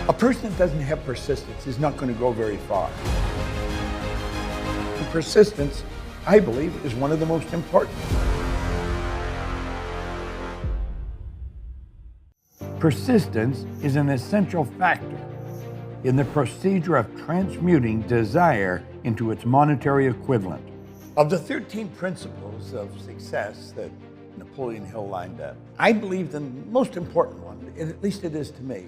A person that doesn't have persistence is not going to go very far. And persistence, I believe, is one of the most important. Persistence is an essential factor in the procedure of transmuting desire into its monetary equivalent. Of the 13 principles of success that Napoleon Hill lined up, I believe the most important one, at least it is to me,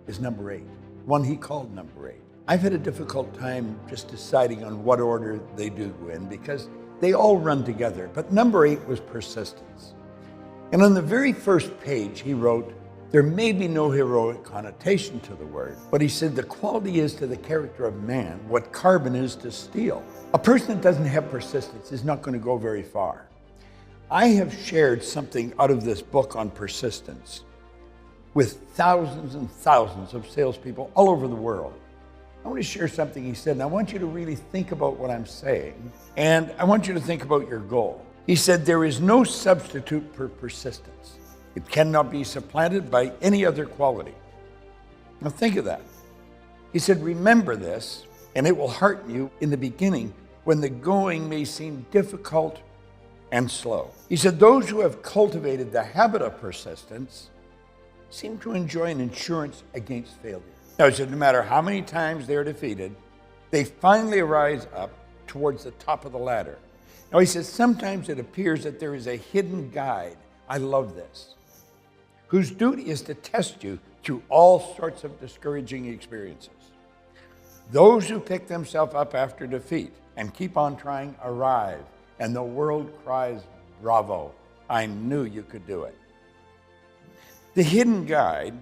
is number 8, one he called number 8. I've had a difficult time just deciding on what order they do go in because they all run together, but number 8 was persistence. And on the very first page, he wrote, "There may be no heroic connotation to the word," but he said the quality is to the character of man what carbon is to steel. A person that doesn't have persistence is not going to go very far. I have shared something out of this book on persistence with thousands and thousands of salespeople all over the world. I want to share something he said, and I want you to really think about what I'm saying, and I want you to think about your goal. He said, "There is no substitute for persistence. It cannot be supplanted by any other quality." Now think of that. He said, "Remember this, and it will hearten you in the beginning when the going may seem difficult and slow." He said, "Those who have cultivated the habit of persistence seem to enjoy an insurance against failure." Now, he said, no matter how many times they're defeated, they finally rise up towards the top of the ladder. Now, he says, sometimes it appears that there is a hidden guide. I love this. Whose duty is to test you through all sorts of discouraging experiences. Those who pick themselves up after defeat and keep on trying arrive, and the world cries, "Bravo, I knew you could do it." The hidden guide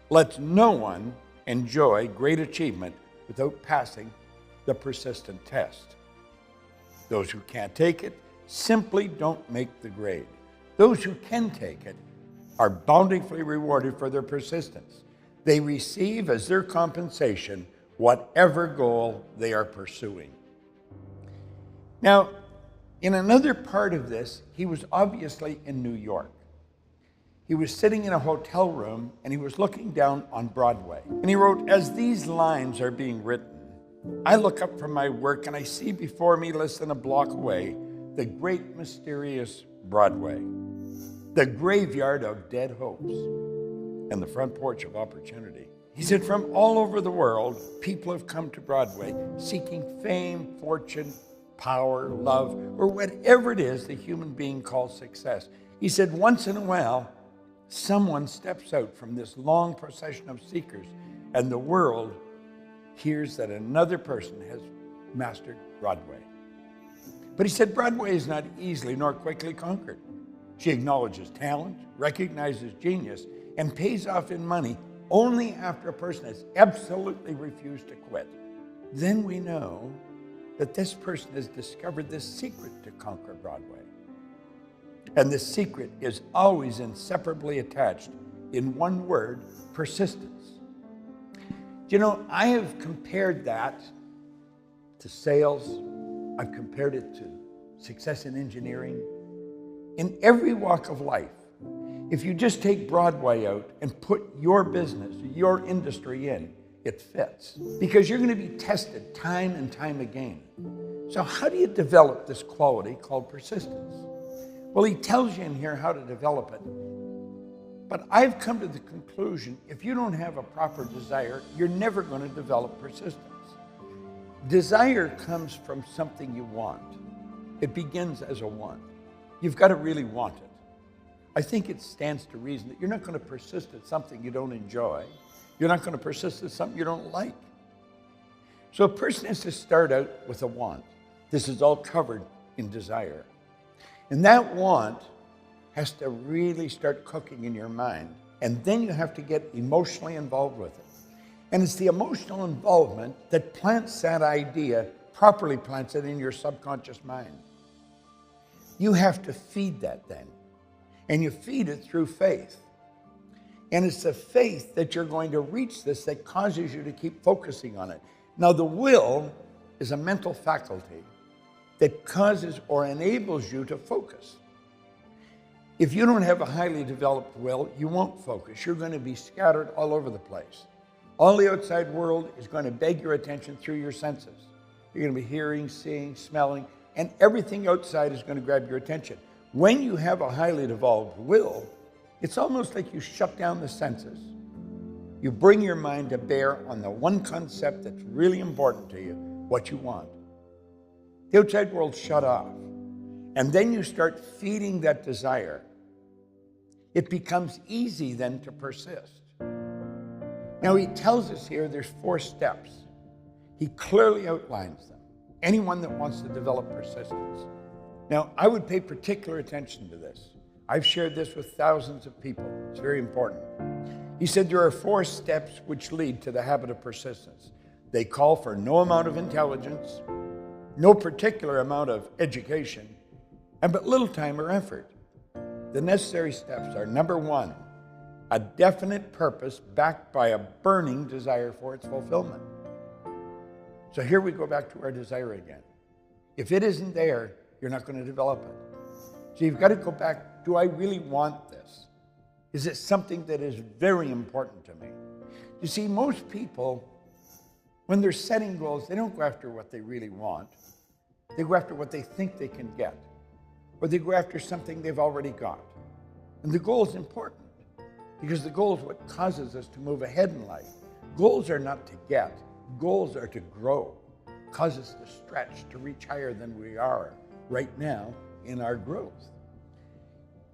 lets no one enjoy great achievement without passing the persistent test. Those who can't take it simply don't make the grade. Those who can take it are bountifully rewarded for their persistence. They receive as their compensation whatever goal they are pursuing. Now, in another part of this, he was obviously in New York. He was sitting in a hotel room and he was looking down on Broadway. And he wrote, "As these lines are being written, I look up from my work and I see before me, less than a block away, the great mysterious Broadway, the graveyard of dead hopes and the front porch of opportunity." He said, from all over the world, people have come to Broadway seeking fame, fortune, power, love, or whatever it is the human being calls success. He said, once in a while, someone steps out from this long procession of seekers and the world hears that another person has mastered Broadway. But he said, Broadway is not easily nor quickly conquered. She acknowledges talent, recognizes genius, and pays off in money only after a person has absolutely refused to quit. Then we know that this person has discovered the secret to conquer Broadway. And the secret is always inseparably attached in one word, persistence. You know, I have compared that to sales. I've compared it to success in engineering. In every walk of life, if you just take Broadway out and put your business, your industry in, it fits. Because you're going to be tested time and time again. So how do you develop this quality called persistence? Well, he tells you in here how to develop it. But I've come to the conclusion, if you don't have a proper desire, you're never going to develop persistence. Desire comes from something you want. It begins as a want. You've got to really want it. I think it stands to reason that you're not going to persist at something you don't enjoy. You're not going to persist at something you don't like. So a person has to start out with a want. This is all covered in desire. And that want has to really start cooking in your mind. And then you have to get emotionally involved with it. And it's the emotional involvement that plants that idea, properly plants it in your subconscious mind. You have to feed that then. And you feed it through faith. And it's the faith that you're going to reach this that causes you to keep focusing on it. Now, the will is a mental faculty that causes or enables you to focus. If you don't have a highly developed will, you won't focus. You're going to be scattered all over the place. All the outside world is going to beg your attention through your senses. You're going to be hearing, seeing, smelling, and everything outside is going to grab your attention. When you have a highly developed will, it's almost like you shut down the senses. You bring your mind to bear on the one concept that's really important to you, what you want. The outside world shut off. And then you start feeding that desire. It becomes easy then to persist. Now he tells us here there's 4 steps. He clearly outlines them. Anyone that wants to develop persistence. Now I would pay particular attention to this. I've shared this with thousands of people. It's very important. He said there are 4 steps which lead to the habit of persistence. They call for no amount of intelligence, no particular amount of education, and but little time or effort. The necessary steps are: number 1, a definite purpose backed by a burning desire for its fulfillment. So here we go back to our desire again. If it isn't there, you're not going to develop it. So you've got to go back, do I really want this? Is it something that is very important to me? You see, most people, when they're setting goals, they don't go after what they really want. They go after what they think they can get. Or they go after something they've already got. And the goal is important because the goal is what causes us to move ahead in life. Goals are not to get. Goals are to grow. Cause us to stretch, to reach higher than we are right now in our growth.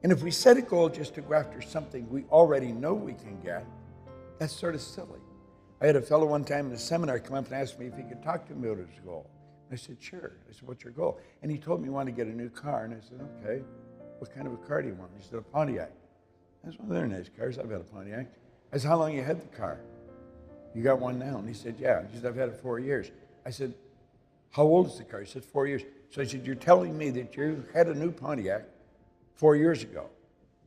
And if we set a goal just to go after something we already know we can get, that's sort of silly. I had a fellow one time in a seminar come up and ask me if he could talk to me about his goal. I said, sure. I said, what's your goal? And he told me he wanted to get a new car. And I said, okay, what kind of a car do you want? He said, a Pontiac. I said, well, they're nice cars. I've had a Pontiac. I said, how long you had the car? You got one now? And he said, yeah. He said, I've had it 4 years. I said, how old is the car? He said, 4 years. So I said, you're telling me that you had a new Pontiac 4 years ago,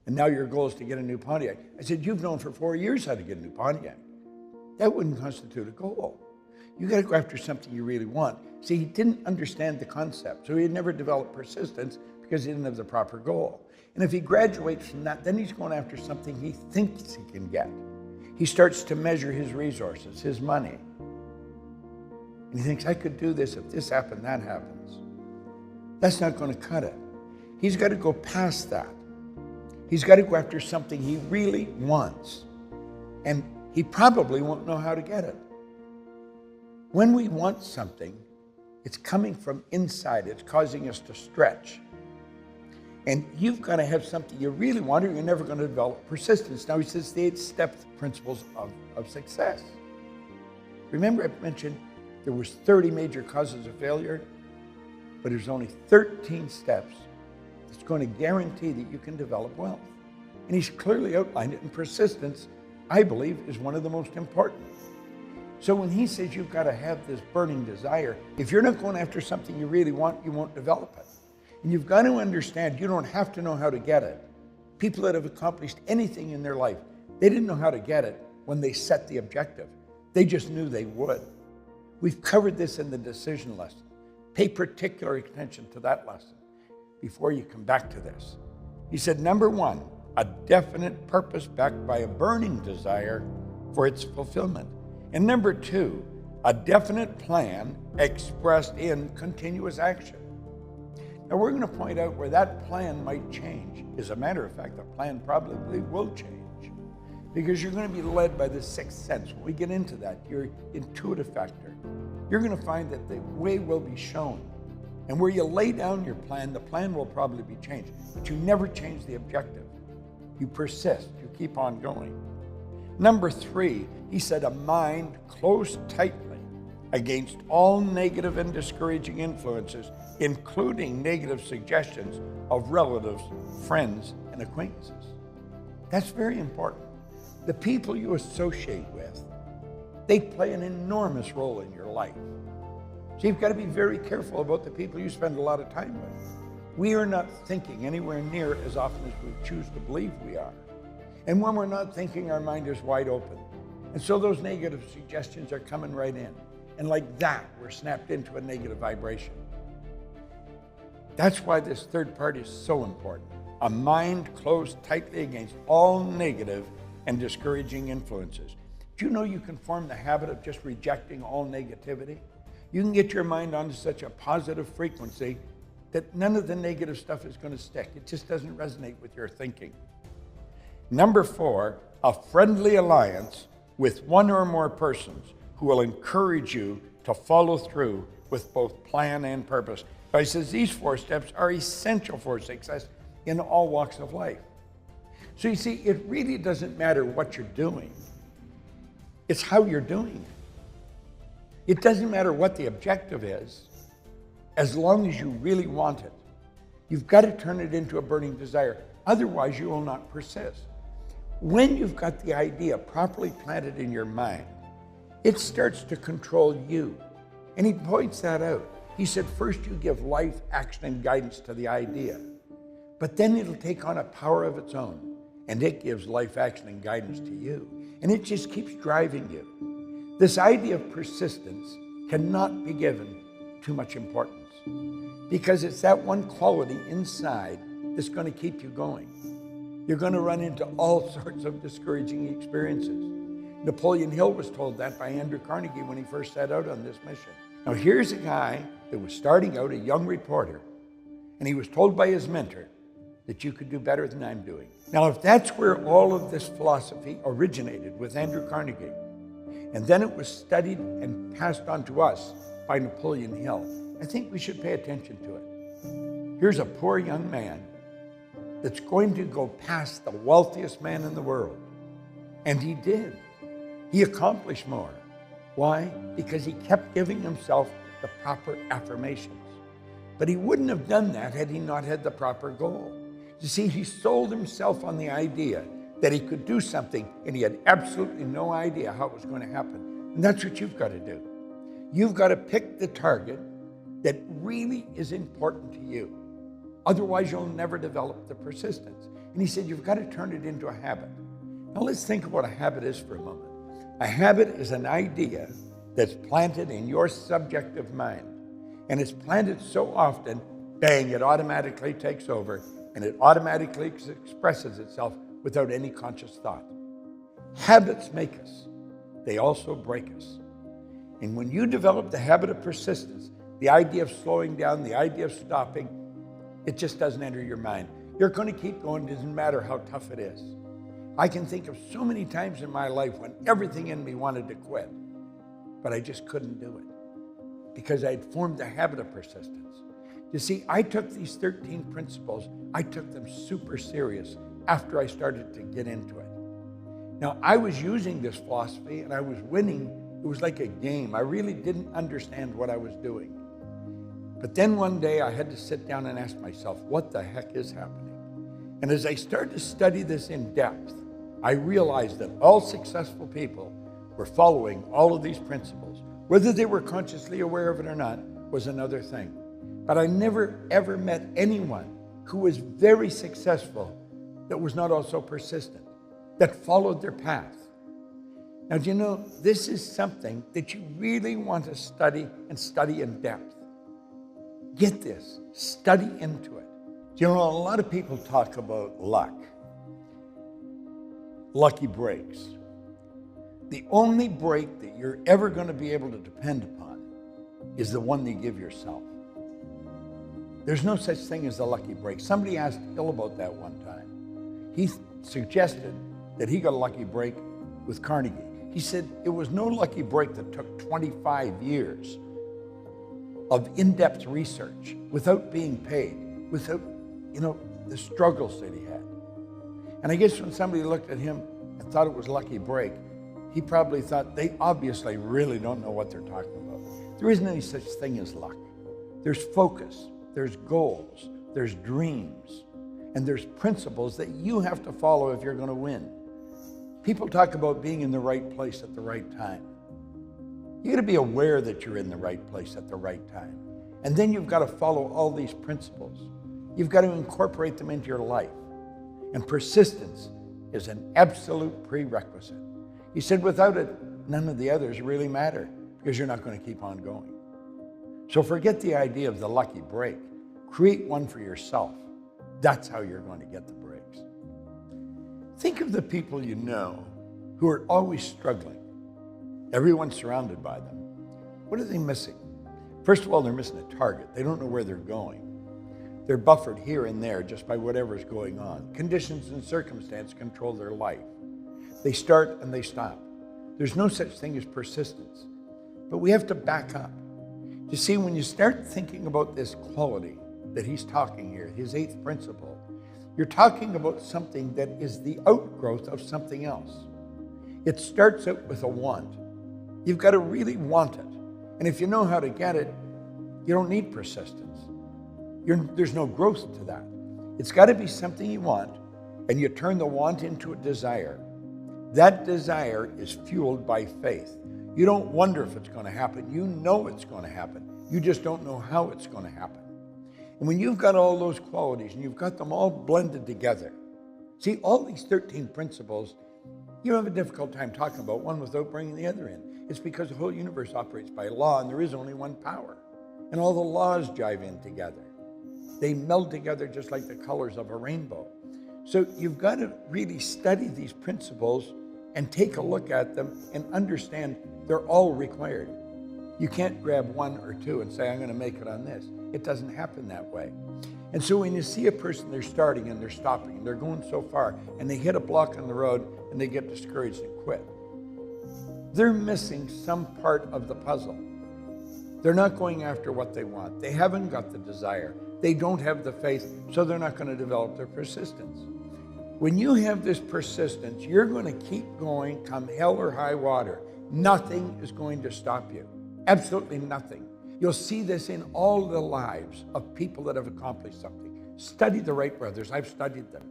and now your goal is to get a new Pontiac. I said, you've known for 4 years how to get a new Pontiac. That wouldn't constitute a goal. You got to go after something you really want. See, he didn't understand the concept, so he had never developed persistence because he didn't have the proper goal. And if he graduates from that, then he's going after something he thinks he can get. He starts to measure his resources, his money. And he thinks, I could do this if this happened, that happens. That's not going to cut it. He's got to go past that. He's got to go after something he really wants. And he probably won't know how to get it. When we want something, it's coming from inside. It's causing us to stretch. And you've got to have something you really want, or you're never going to develop persistence. Now he says the 8 principles of success. Remember I mentioned there was 30 major causes of failure, but there's only 13 steps that's going to guarantee that you can develop wealth. And he's clearly outlined it, and persistence, I believe, is one of the most important. So when he says you've got to have this burning desire, if you're not going after something you really want, you won't develop it. And you've got to understand you don't have to know how to get it. People that have accomplished anything in their life, they didn't know how to get it when they set the objective. They just knew they would. We've covered this in the decision lesson. Pay particular attention to that lesson before you come back to this. He said, number 1, a definite purpose backed by a burning desire for its fulfillment. And number 2, a definite plan expressed in continuous action. Now we're going to point out where that plan might change. As a matter of fact, the plan probably will change because you're going to be led by the 6th sense. When we get into that, your intuitive factor, you're going to find that the way will be shown. And where you lay down your plan, the plan will probably be changed. But you never change the objective. You persist. You keep on going. Number 3, he said, a mind closed tightly against all negative and discouraging influences, including negative suggestions of relatives, friends, and acquaintances. That's very important. The people you associate with, they play an enormous role in your life. So you've got to be very careful about the people you spend a lot of time with. We are not thinking anywhere near as often as we choose to believe we are. And when we're not thinking, our mind is wide open. And so those negative suggestions are coming right in. And like that, we're snapped into a negative vibration. That's why this 3rd part is so important. A mind closed tightly against all negative and discouraging influences. Do you know you can form the habit of just rejecting all negativity? You can get your mind onto such a positive frequency that none of the negative stuff is going to stick. It just doesn't resonate with your thinking. Number 4, a friendly alliance with one or more persons who will encourage you to follow through with both plan and purpose. So he says these 4 steps are essential for success in all walks of life. So you see, it really doesn't matter what you're doing. It's how you're doing it. It doesn't matter what the objective is, as long as you really want it. You've got to turn it into a burning desire. Otherwise, you will not persist. When you've got the idea properly planted in your mind, it starts to control you. And he points that out. He said, first you give life, action, and guidance to the idea. But then it'll take on a power of its own. And it gives life, action, and guidance to you. And it just keeps driving you. This idea of persistence cannot be given too much importance, because it's that one quality inside that's going to keep you going. You're going to run into all sorts of discouraging experiences. Napoleon Hill was told that by Andrew Carnegie when he first set out on this mission. Now here's a guy that was starting out, a young reporter, and he was told by his mentor that you could do better than I'm doing. Now if that's where all of this philosophy originated with Andrew Carnegie, and then it was studied and passed on to us by Napoleon Hill, I think we should pay attention to it. Here's a poor young man that's going to go past the wealthiest man in the world. And he did. He accomplished more. Why? Because he kept giving himself the proper affirmations. But he wouldn't have done that had he not had the proper goal. You see, he sold himself on the idea that he could do something, and he had absolutely no idea how it was going to happen. And that's what you've got to do. You've got to pick the target that really is important to you. Otherwise, you'll never develop the persistence. And he said, you've got to turn it into a habit. Now let's think of what a habit is for a moment. A habit is an idea that's planted in your subjective mind. And it's planted so often, bang, it automatically takes over, and it automatically expresses itself without any conscious thought. Habits make us. They also break us. And when you develop the habit of persistence, the idea of slowing down, the idea of stopping, it just doesn't enter your mind. You're going to keep going. It doesn't matter how tough it is. I can think of so many times in my life when everything in me wanted to quit, but I just couldn't do it because I had formed the habit of persistence. You see, I took these 13 principles, I took them super serious after I started to get into it. Now, I was using this philosophy and I was winning. It was like a game. I really didn't understand what I was doing. But then one day I had to sit down and ask myself, what the heck is happening? And as I started to study this in depth, I realized that all successful people were following all of these principles. Whether they were consciously aware of it or not was another thing. But I never ever met anyone who was very successful that was not also persistent, that followed their path. Now, do you know, this is something that you really want to study and study in depth. Get this, study into it. Do you know, a lot of people talk about luck, lucky breaks. The only break that you're ever going to be able to depend upon is the one that you give yourself. There's no such thing as a lucky break. Somebody asked Hill about that one time. He suggested that he got a lucky break with Carnegie. He said it was no lucky break that took 25 years of in-depth research without being paid, without, the struggles that he had. And I guess when somebody looked at him and thought it was a lucky break, he probably thought they obviously really don't know what they're talking about. There isn't any such thing as luck. There's focus, there's goals, there's dreams, and there's principles that you have to follow if you're going to win. People talk about being in the right place at the right time. You got to be aware that you're in the right place at the right time. And then you've got to follow all these principles. You've got to incorporate them into your life. And persistence is an absolute prerequisite. He said without it, none of the others really matter because you're not going to keep on going. So forget the idea of the lucky break. Create one for yourself. That's how you're going to get the breaks. Think of the people you know who are always struggling. Everyone's surrounded by them. What are they missing? First of all, they're missing a target. They don't know where they're going. They're buffered here and there just by whatever's going on. Conditions and circumstance control their life. They start and they stop. There's no such thing as persistence. But we have to back up. You see, when you start thinking about this quality that he's talking here, his 8th principle, you're talking about something that is the outgrowth of something else. It starts out with a want. You've got to really want it. And if you know how to get it, you don't need persistence. There's no growth to that. It's got to be something you want, and you turn the want into a desire. That desire is fueled by faith. You don't wonder if it's going to happen. You know it's going to happen. You just don't know how it's going to happen. And when you've got all those qualities and you've got them all blended together, see, all these 13 principles, you have a difficult time talking about one without bringing the other in. It's because the whole universe operates by law, and there is only one power. And all the laws jive in together. They meld together just like the colors of a rainbow. So you've got to really study these principles and take a look at them and understand they're all required. You can't grab one or two and say, I'm going to make it on this. It doesn't happen that way. And so when you see a person, they're starting and they're stopping, and they're going so far, and they hit a block on the road and they get discouraged and quit. They're missing some part of the puzzle. They're not going after what they want. They haven't got the desire. They don't have the faith, so they're not going to develop their persistence. When you have this persistence, you're going to keep going come hell or high water. Nothing is going to stop you. Absolutely nothing. You'll see this in all the lives of people that have accomplished something. Study the Wright brothers. I've studied them.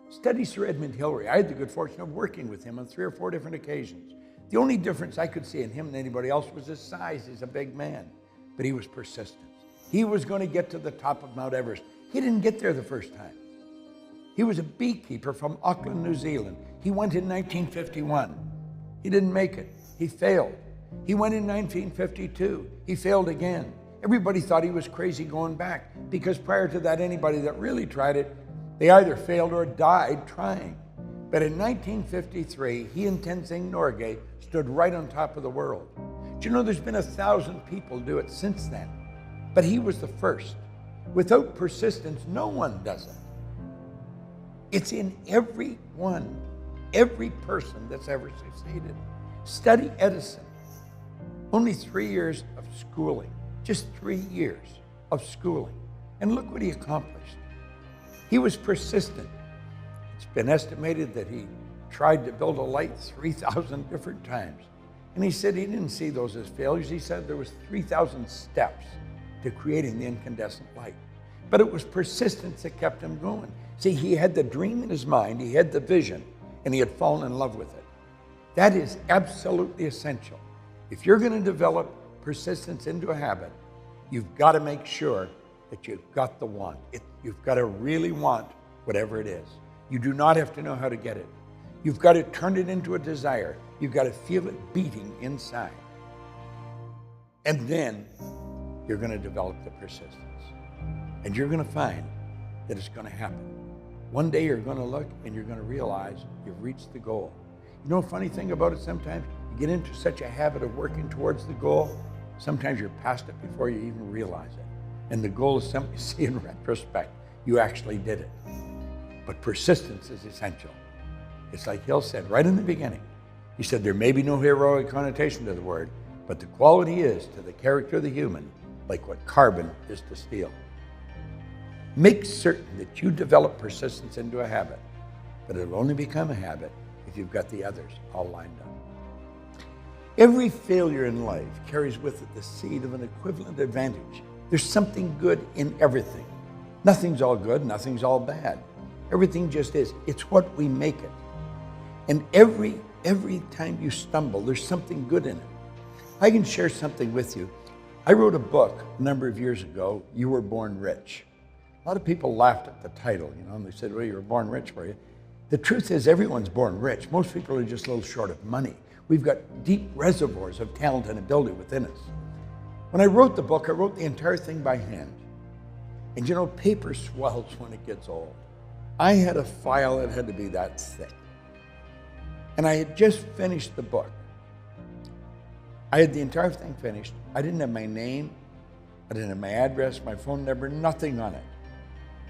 Study Sir Edmund Hillary. I had the good fortune of working with him on 3 or 4 different occasions. The only difference I could see in him and anybody else was his size. He's a big man, but he was persistent. He was going to get to the top of Mount Everest. He didn't get there the first time. He was a beekeeper from Auckland, New Zealand. He went in 1951. He didn't make it. He failed. He went in 1952. He failed again. Everybody thought he was crazy going back, because prior to that, anybody that really tried it, they either failed or died trying. But in 1953, he and Tenzing Norgay stood right on top of the world. Do you know there's been 1,000 people do it since then? But he was the first. Without persistence, no one does it. It's in everyone, every person that's ever succeeded. Study Edison. Only 3 years of schooling, just 3 years of schooling. And look what he accomplished. He was persistent. It's been estimated that he tried to build a light 3,000 different times. And he said he didn't see those as failures. He said there was 3,000 steps to creating the incandescent light. But it was persistence that kept him going. See, he had the dream in his mind, he had the vision, and he had fallen in love with it. That is absolutely essential. If you're going to develop persistence into a habit, you've got to make sure that you've got the want. You've got to really want whatever it is. You do not have to know how to get it. You've got to turn it into a desire. You've got to feel it beating inside. And then you're going to develop the persistence. And you're going to find that it's going to happen. One day you're going to look and you're going to realize you've reached the goal. You know, a funny thing about it, sometimes you get into such a habit of working towards the goal, sometimes you're past it before you even realize it. And the goal is something you see in retrospect. You actually did it. But persistence is essential. It's like Hill said right in the beginning. He said there may be no heroic connotation to the word, but the quality is to the character of the human like what carbon is to steel. Make certain that you develop persistence into a habit, but it'll only become a habit if you've got the others all lined up. Every failure in life carries with it the seed of an equivalent advantage. There's something good in everything. Nothing's all good, nothing's all bad. Everything just is. It's what we make it. And every time you stumble, there's something good in it. I can share something with you. I wrote a book a number of years ago, You Were Born Rich. A lot of people laughed at the title, and they said, well, you were born rich, were you? The truth is everyone's born rich. Most people are just a little short of money. We've got deep reservoirs of talent and ability within us. When I wrote the book, I wrote the entire thing by hand. And paper swells when it gets old. I had a file that had to be that thick. And I had just finished the book. I had the entire thing finished. I didn't have my name, I didn't have my address, my phone number, nothing on it.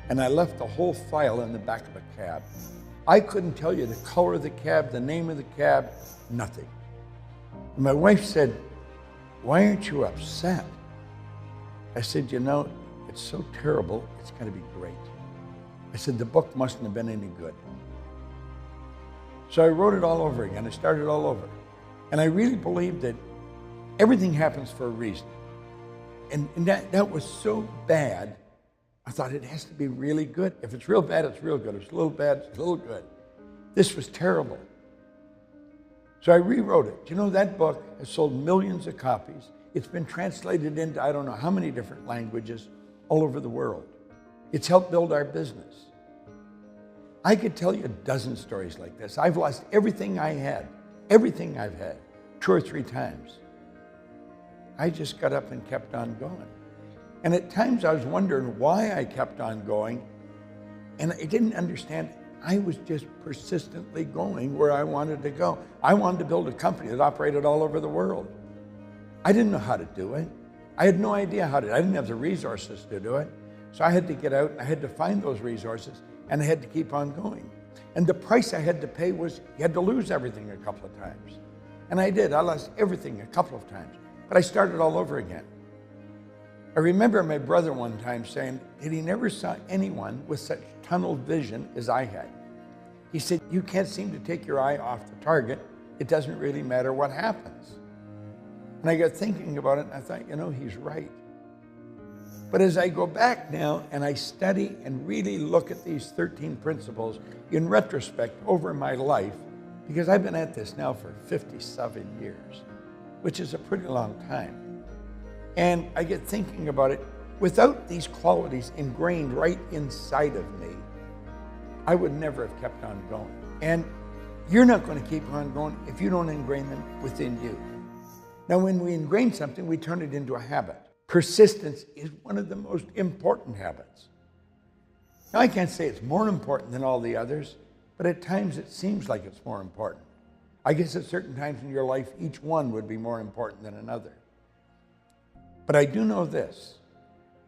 And I left the whole file in the back of a cab. I couldn't tell you the color of the cab, the name of the cab, nothing. And my wife said, "Why aren't you upset?" I said, "You know, it's so terrible, it's going to be great." I said, "The book mustn't have been any good." So I wrote it all over again. I started all over. And I really believed that everything happens for a reason. And that was so bad, I thought it has to be really good. If it's real bad, it's real good. If it's a little bad, it's a little good. This was terrible. So I rewrote it. You know, that book has sold millions of copies. It's been translated into I don't know how many different languages all over the world. It's helped build our business. I could tell you a dozen stories like this. I've lost everything I had, everything I've had, 2 or 3 times. I just got up and kept on going. And at times I was wondering why I kept on going, and I didn't understand. I was just persistently going where I wanted to go. I wanted to build a company that operated all over the world. I didn't know how to do it. I had no idea how to. I didn't have the resources to do it. So I had to get out, and I had to find those resources, and I had to keep on going. And the price I had to pay was you had to lose everything a couple of times. And I did. I lost everything a couple of times. But I started all over again. I remember my brother one time saying that he never saw anyone with such tunnel vision as I had. He said, "You can't seem to take your eye off the target. It doesn't really matter what happens." And I got thinking about it, and I thought, you know, he's right. But as I go back now and I study and really look at these 13 principles in retrospect over my life, because I've been at this now for 57 years, which is a pretty long time. And I get thinking about it, without these qualities ingrained right inside of me, I would never have kept on going. And you're not going to keep on going if you don't ingrain them within you. Now, when we ingrain something, we turn it into a habit. Persistence is one of the most important habits. Now, I can't say it's more important than all the others, but at times it seems like it's more important. I guess at certain times in your life, each one would be more important than another. But I do know this.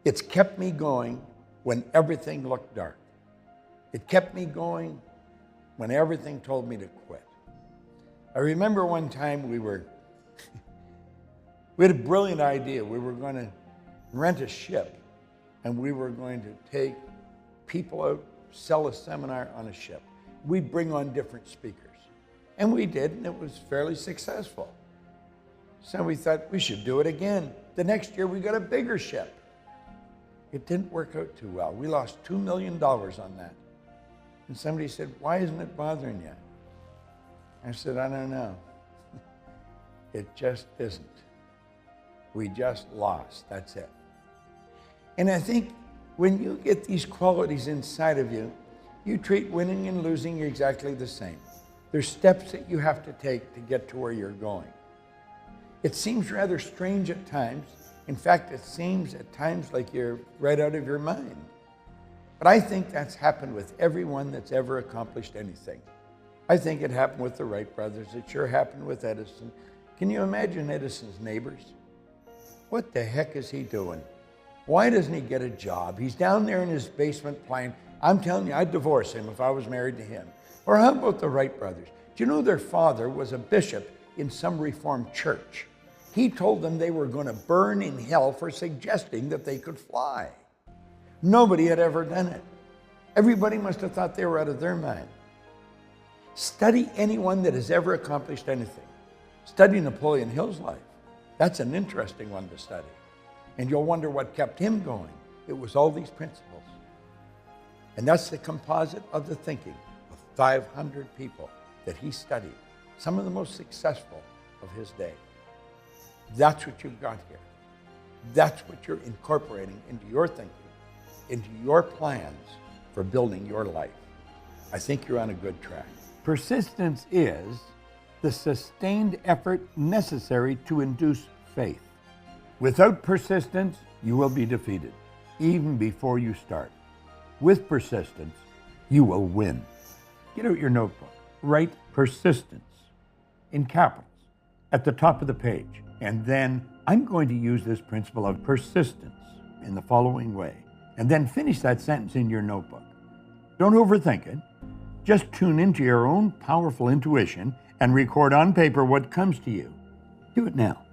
It's kept me going when everything looked dark. It kept me going when everything told me to quit. I remember one time we had a brilliant idea. We were going to rent a ship, and we were going to take people out, sell a seminar on a ship. We'd bring on different speakers. And we did, and it was fairly successful. So we thought we should do it again. The next year we got a bigger ship. It didn't work out too well. We lost $2 million on that. And somebody said, "Why isn't it bothering you?" I said, "I don't know. It just isn't. We just lost, that's it." And I think when you get these qualities inside of you, you treat winning and losing exactly the same. There's steps that you have to take to get to where you're going. It seems rather strange at times. In fact, it seems at times like you're right out of your mind. But I think that's happened with everyone that's ever accomplished anything. I think it happened with the Wright brothers. It sure happened with Edison. Can you imagine Edison's neighbors? What the heck is he doing? Why doesn't he get a job? He's down there in his basement playing. I'm telling you, I'd divorce him if I was married to him. Or how about the Wright brothers? Do you know their father was a bishop in some Reformed church? He told them they were going to burn in hell for suggesting that they could fly. Nobody had ever done it. Everybody must have thought they were out of their mind. Study anyone that has ever accomplished anything. Study Napoleon Hill's life. That's an interesting one to study. And you'll wonder what kept him going. It was all these principles. And that's the composite of the thinking of 500 people that he studied, some of the most successful of his day. That's what you've got here. That's what you're incorporating into your thinking, into your plans for building your life. I think you're on a good track. Persistence is the sustained effort necessary to induce faith. Without persistence, you will be defeated, even before you start. With persistence, you will win. Get out your notebook. Write persistence in capitals at the top of the page. And then I'm going to use this principle of persistence in the following way. And then finish that sentence in your notebook. Don't overthink it. Just tune into your own powerful intuition and record on paper what comes to you. Do it now.